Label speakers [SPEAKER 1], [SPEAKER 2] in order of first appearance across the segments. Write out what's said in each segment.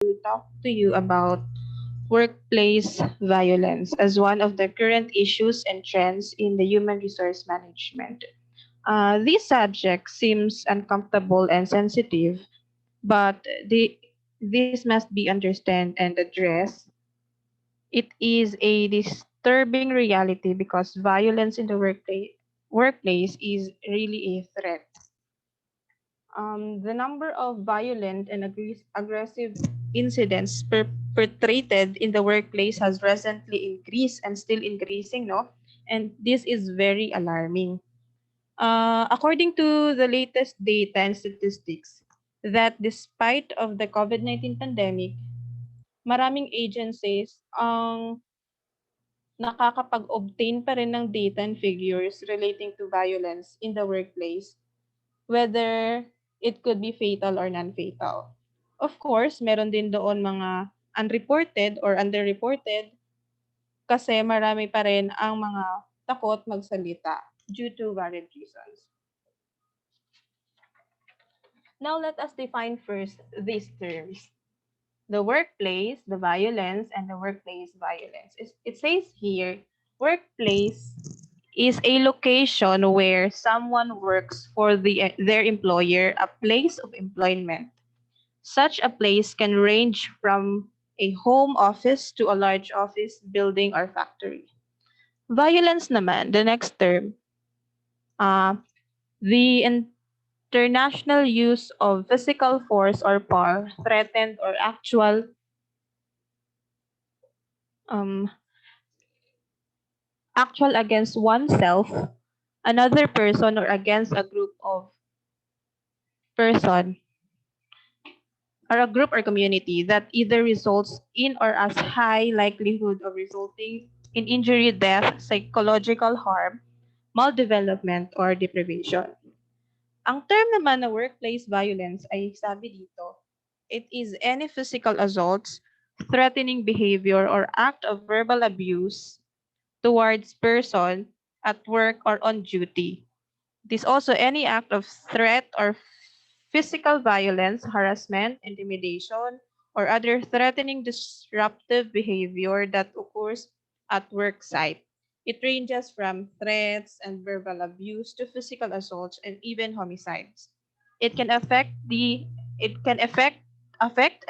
[SPEAKER 1] talk to you about workplace violence as one of the current issues and trends in the human resource management. This subject seems uncomfortable and sensitive, but this must be understood and addressed. It is a disturbing reality because violence in the workplace is really a threat. The number of violent and aggressive incidents perpetrated in the workplace has recently increased and still increasing, no? And this is very alarming. According to the latest data and statistics, that despite of the COVID-19 pandemic, maraming agencies ang nakakapag-obtain pa rin ng data and figures relating to violence in the workplace, whether it could be fatal or non-fatal. Of course, meron din doon mga unreported or underreported kasi marami pa rin ang mga takot magsalita due to varied reasons. Now, let us define first these terms. The workplace, the violence, and the workplace violence. It says here, workplace is a location where someone works for their employer, a place of employment. Such a place can range from a home office to a large office, building, or factory. Violence naman, the next term, the international use of physical force or power, threatened or um, actual against oneself, another person, or against a group of person or a group or community that either results in or has high likelihood of resulting in injury, death, psychological harm, maldevelopment, or deprivation. Ang term naman na workplace violence ay sabi dito, it is any physical assaults, threatening behavior, or act of verbal abuse towards person at work or on duty. It is also any act of threat or physical violence, harassment, intimidation, or other threatening disruptive behavior that occurs at work site. It ranges from threats and verbal abuse to physical assaults and even homicides. It can affect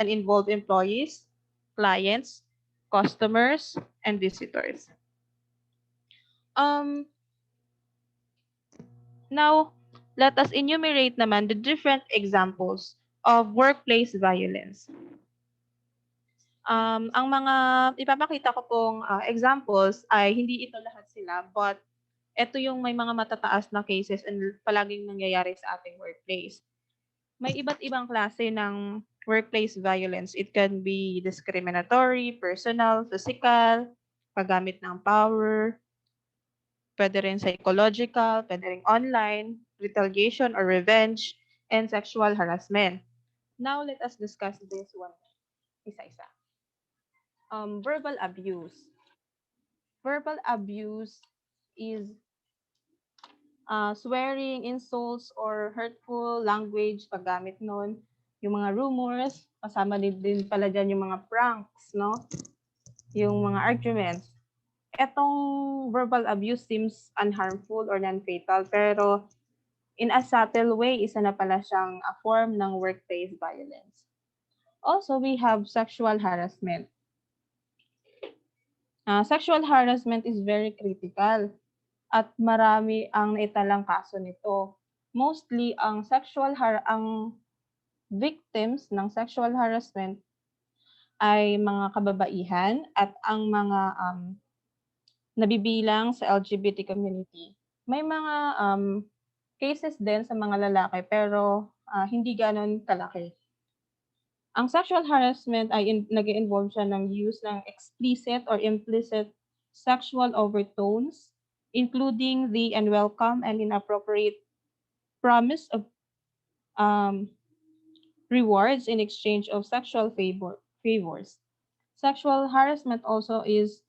[SPEAKER 1] and involve employees, clients, customers, and visitors. Um, Now, let us enumerate naman the different examples of workplace violence. Ang mga ipapakita ko pong examples ay hindi ito lahat sila, but ito yung may mga matataas na cases and palaging nangyayari sa ating workplace. May iba't ibang klase ng workplace violence. It can be discriminatory, personal, physical, paggamit ng power, pwede rin psychological, pwede rin online, retaliation or revenge, and sexual harassment. Now, let us discuss this one isa-isa. Verbal abuse. Verbal abuse is swearing, insults, or hurtful language, paggamit nun, yung mga rumors, kasama din pala dyan yung mga pranks, no? Yung mga arguments. Etong verbal abuse seems unharmful or non-fatal, pero in a subtle way, isa na pala siyang a form ng workplace violence. Also, we have sexual harassment. Sexual harassment is very critical at marami ang naitalang kaso nito. Mostly, ang victims ng sexual harassment ay mga kababaihan at ang mga nabibilang sa LGBT community. May mga cases din sa mga lalaki pero hindi ganon kalaki. Ang sexual harassment ay nag-involve siya ng use ng explicit or implicit sexual overtones, including the unwelcome and inappropriate promise of rewards in exchange of sexual favors. Sexual harassment also is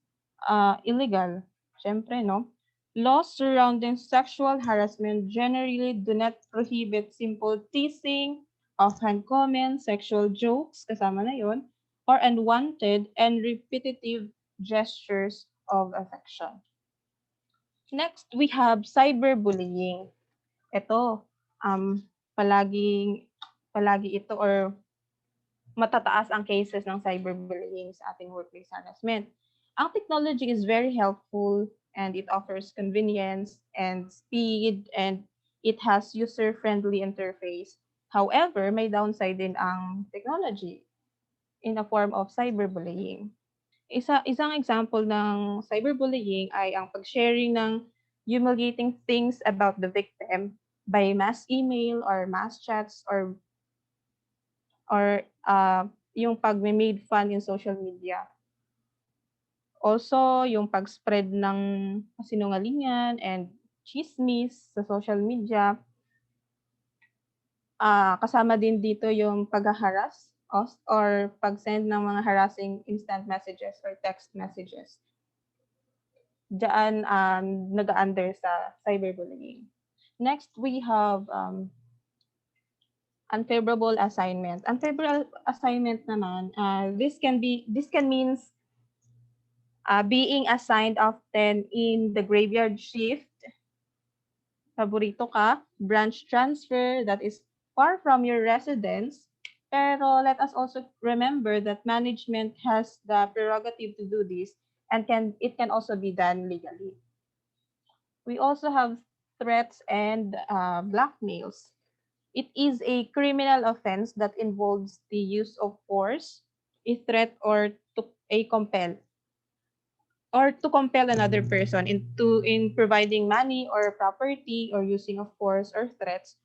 [SPEAKER 1] illegal. Siyempre, no? Laws surrounding sexual harassment generally do not prohibit simple teasing, offhand comments, sexual jokes, kasama na yon, or unwanted and repetitive gestures of affection. Next, we have cyberbullying. Ito, palaging palagi ito or matataas ang cases ng cyberbullying sa ating workplace harassment. Ang technology is very helpful and it offers convenience and speed and it has user-friendly interface. However, may downside din ang technology in a form of cyberbullying. Isang example ng cyberbullying ay ang pag-sharing ng humiliating things about the victim by mass email or mass chats or yung pag-made fun in social media. Also, yung pag-spread ng kasinungalingan and chismis sa social media. Kasama din dito yung pag-harass or pag-send ng mga harassing instant messages or text messages. Diyan nag-under sa cyberbullying. Next, we have unfavorable assignment. Unfavorable assignment naman, this can means being assigned often in the graveyard shift, paborito ka, branch transfer that is far from your residence. Pero let us also remember that management has the prerogative to do this and it can also be done legally. We also have threats and blackmails. It is a criminal offense that involves the use of force, a threat, to compel another person in providing money or property or using of force or threats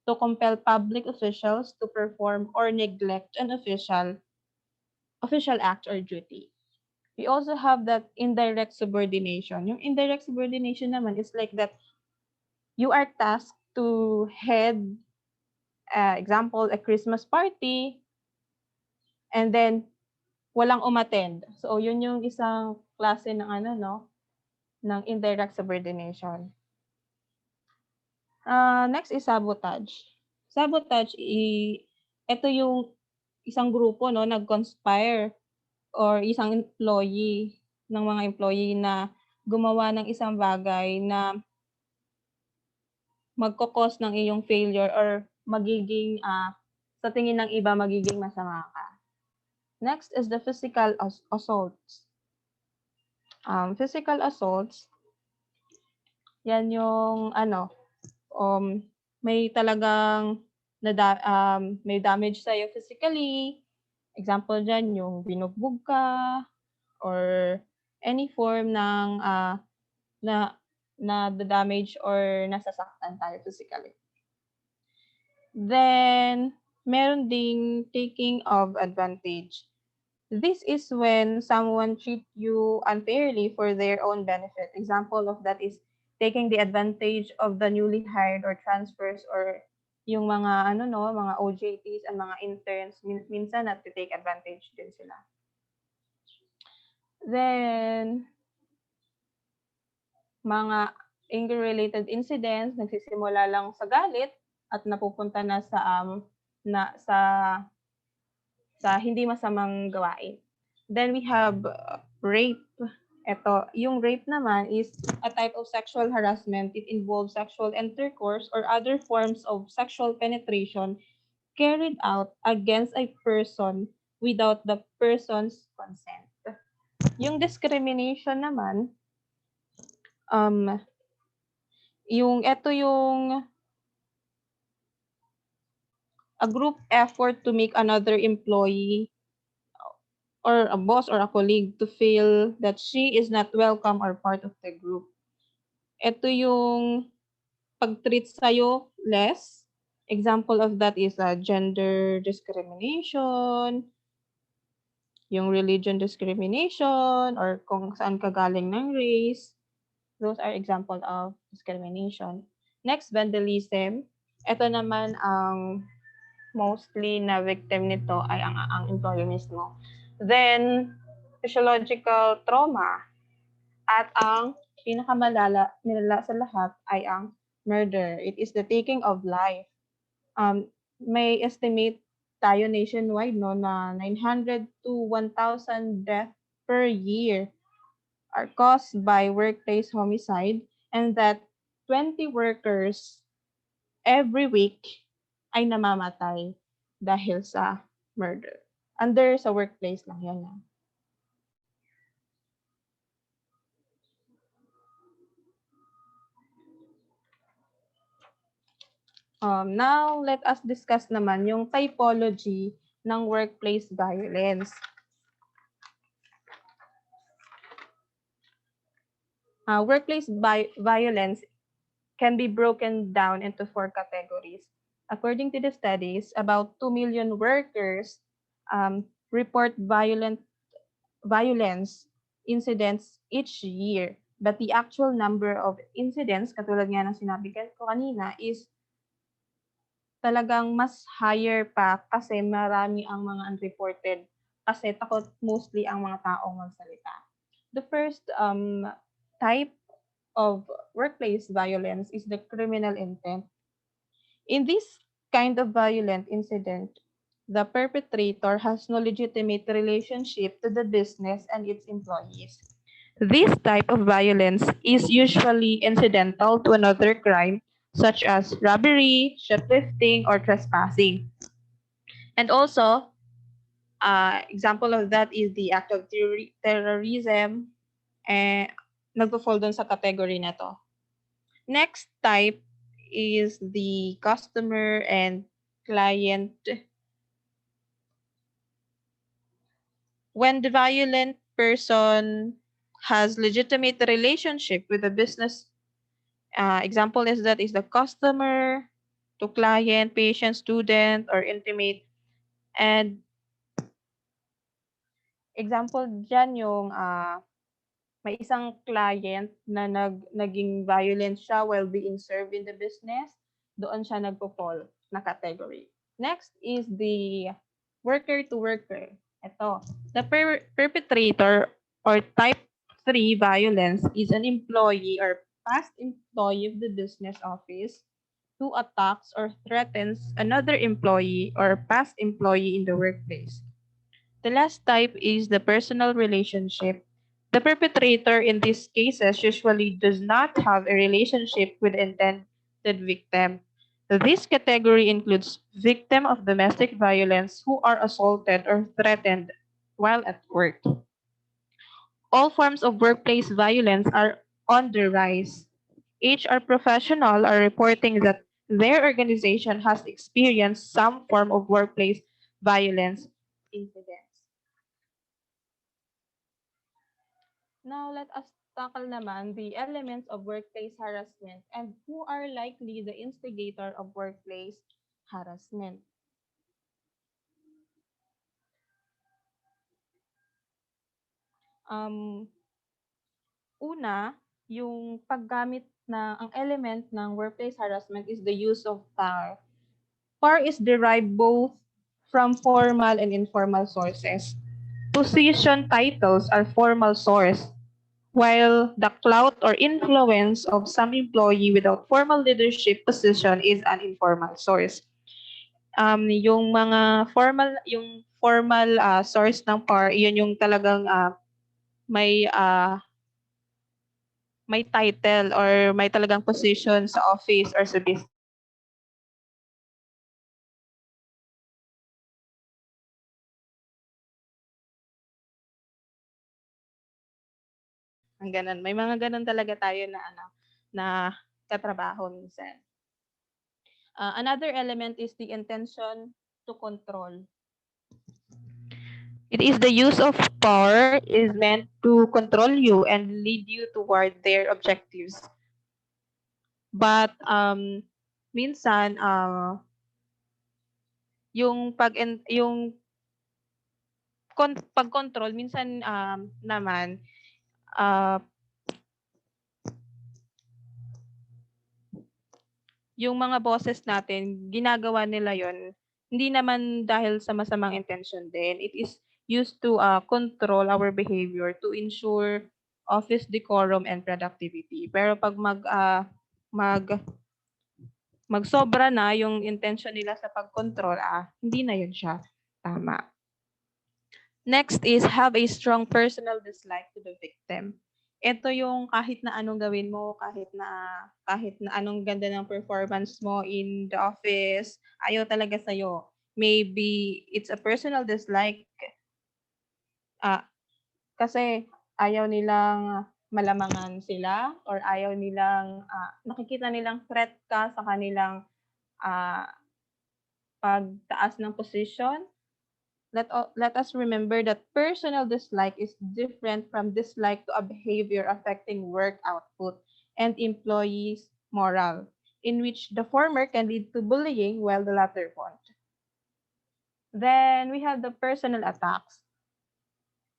[SPEAKER 1] to compel public officials to perform or neglect an official act or duty. We also have that indirect subordination. Yung indirect subordination naman is like that you are tasked to head, example, a Christmas party, and then walang umattend. So, yun yung isang klase ng ng indirect subordination. Next is sabotage. Sabotage, ito yung isang grupo nag-conspire or isang mga employee na gumawa ng isang bagay na magko-cause ng iyong failure or magiging sa tingin ng iba magiging masama ka. Next is the physical assaults. Physical assaults, yan yung may talagang may damage sa'yo physically. Example dyan, yung binugbog ka or any form ng na damage or nasasaktan tayo physically. Then, meron ding taking of advantage. This is when someone treats you unfairly for their own benefit. Example of that is taking the advantage of the newly hired or transfers or yung mga mga OJTs and mga interns minsan take advantage din sila. Then mga anger-related incidents nagsisimula lang sa galit at napupunta na sa hindi masamang gawain. Then we have rape. Ito, yung rape naman is a type of sexual harassment. It involves sexual intercourse or other forms of sexual penetration carried out against a person without the person's consent. Yung discrimination naman, yung a group effort to make another employee or a boss or a colleague to feel that she is not welcome or part of the group. Ito yung pag-treat sa'yo less. Example of that is gender discrimination, yung religion discrimination, or kung saan ka galing ng race. Those are example of discrimination. Next, vandalism. Ito naman ang mostly na victim nito ay ang employee mismo. Then, physiological trauma. At ang nilala sa lahat ay ang murder. It is the taking of life. may estimate tayo nationwide no na 900 to 1,000 death per year are caused by workplace homicide, and that 20 workers every week ay namamatay dahil sa murder. Under sa workplace lang yan. Now, let us discuss naman yung typology ng workplace violence. Workplace violence can be broken down into 4 categories. According to the studies, about 2 million workers report violence incidents each year. But the actual number of incidents, katulad nga ng sinabi ko kanina, is talagang mas higher pa kasi marami ang mga unreported kasi takot mostly ang mga taong magsalita. The first type of workplace violence is the criminal intent. In this kind of violent incident, the perpetrator has no legitimate relationship to the business and its employees. This type of violence is usually incidental to another crime, such as robbery, shoplifting, or trespassing. And also, example of that is the act of terrorism, nagpo-fall dun sa category na to. Next type is the customer and client. When the violent person has legitimate relationship with the business, example is that is the customer to client, patient, student, or intimate. And example dyan yung may isang client na naging violent siya while being served in the business, doon siya nagpo-fall na category. Next is the worker to worker. Ito, the perpetrator or type 3 violence is an employee or past employee of the business office who attacks or threatens another employee or past employee in the workplace. The last type is the personal relationship. The perpetrator in these cases usually does not have a relationship with the intended victim. This category includes victims of domestic violence who are assaulted or threatened while at work. All forms of workplace violence are on the rise. HR professionals are reporting that their organization has experienced some form of workplace violence incidents. Now, let us tackle naman the elements of workplace harassment and who are likely the instigator of workplace harassment. Um, Una, yung paggamit na ang element ng workplace harassment is the use of power. Power is derived both from formal and informal sources. Position titles are formal source, while the clout or influence of some employee without formal leadership position is an informal source. Yung formal source ng power, yun yung talagang may may title or may talagang position sa office or sa business. Ang ganun. May mga ganun talaga tayo na na katrabaho minsan. Another element is the intention to control. It is the use of power is meant to control you and lead you toward their objectives. But minsan yung pag-control minsan naman uh, yung mga bosses natin ginagawa nila yon hindi naman dahil sa masamang intention din. It is used to control our behavior to ensure office decorum and productivity. Pero pag mag magsobra na yung intention nila sa pag-control, hindi na yun siya tama. Next is have a strong personal dislike to the victim. Ito yung kahit na anong gawin mo, kahit na anong ganda ng performance mo in the office, ayaw talaga sa'yo. Maybe it's a personal dislike kasi ayaw nilang malamangan sila or ayaw nilang nakikita nilang threat ka sa kanilang ah, pagtaas ng position. Let us remember that personal dislike is different from dislike to a behavior affecting work output and employees' morale, in which the former can lead to bullying while the latter won't. Then we have the personal attacks.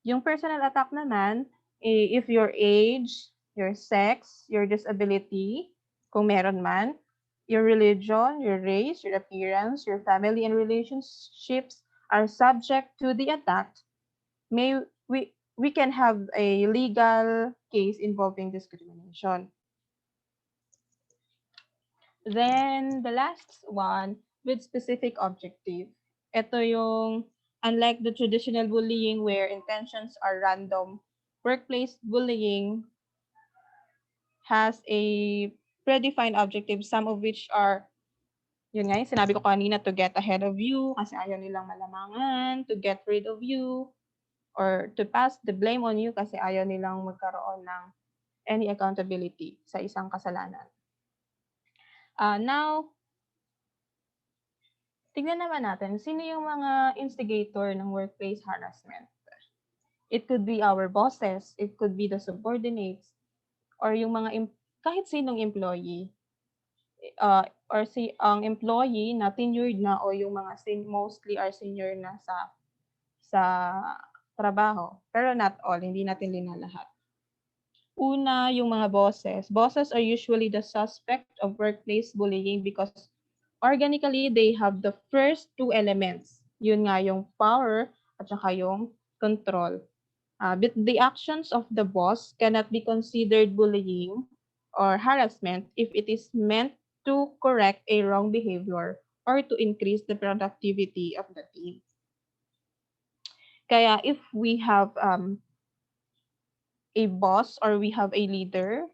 [SPEAKER 1] Yung personal attack naman, if your age, your sex, your disability, kung meron man, your religion, your race, your appearance, your family and relationships are subject to the attack, may we can have a legal case involving discrimination. Then the last one with specific objective. Ito yung unlike the traditional bullying where intentions are random, workplace bullying has a predefined objective, some of which are yun nga yung sinabi ko kanina, to get ahead of you kasi ayaw nilang malamangan, to get rid of you, or to pass the blame on you kasi ayaw nilang magkaroon ng any accountability sa isang kasalanan. Now, tignan naman natin, sino yung mga instigator ng workplace harassment? It could be our bosses, it could be the subordinates, or yung mga kahit sinong employee. Or ang employee na tenured na o yung mga mostly are senior na sa trabaho. Pero not all, hindi natin linalahat. Una, yung mga bosses. Bosses are usually the suspect of workplace bullying because organically, they have the first two elements. Yun nga yung power at saka yung control. But the actions of the boss cannot be considered bullying or harassment if it is meant to correct a wrong behavior or to increase the productivity of the team. Kaya if we have a boss or we have a leader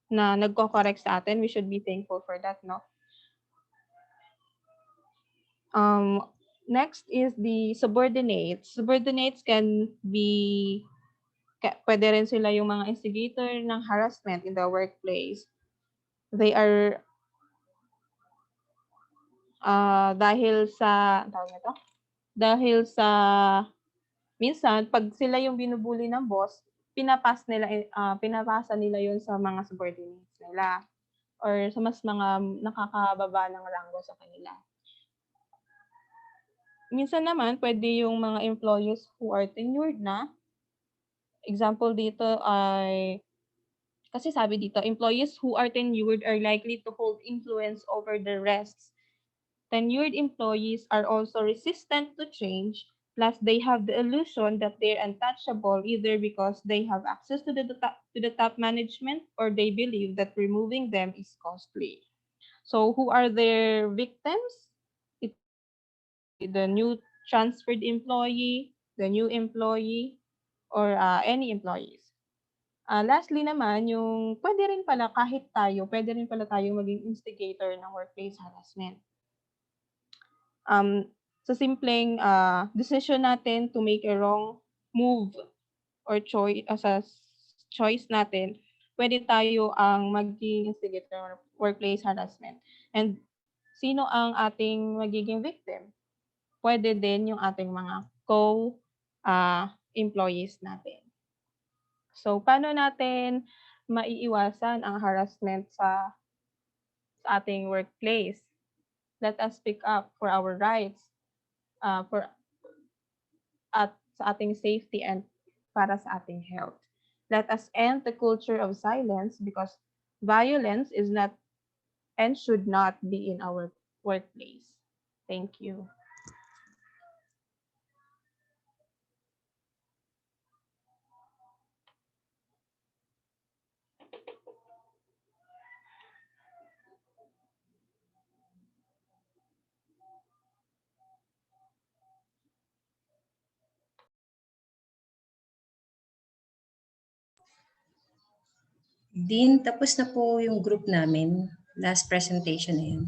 [SPEAKER 1] na nagko-correct sa atin, we should be thankful for that, no? Next is the subordinates. Subordinates can be, pwede rin sila yung mga instigator ng harassment in the workplace. They are, dahil sa, minsan, pag sila yung binubuli ng boss, pinapasa nila yun sa mga subordinates nila or sa mas mga nakakababa ng ranggo sa kanila. Minsan naman, pwede yung mga employees who are tenured na. Example dito ay, kasi sabi dito, employees who are tenured are likely to hold influence over the rest. Tenured employees are also resistant to change, plus they have the illusion that they're untouchable either because they have access to the top management or they believe that removing them is costly. So who are their victims? It could be the new transferred employee, the new employee, or any employees. Lastly naman, yung pwede rin pala tayong maging instigator ng workplace harassment. Sa simpleng decision natin to make a wrong move or choice natin, pwede tayo ang maging instigator ng workplace harassment. And sino ang ating magiging victim? Pwede din yung ating mga employees natin. So, paano natin maiiwasan ang harassment sa ating workplace? Let us speak up for our rights, sa ating safety and para sa ating health. Let us end the culture of silence because violence is not and should not be in our workplace. Thank you.
[SPEAKER 2] Din, tapos na po yung group namin. Last presentation na yun.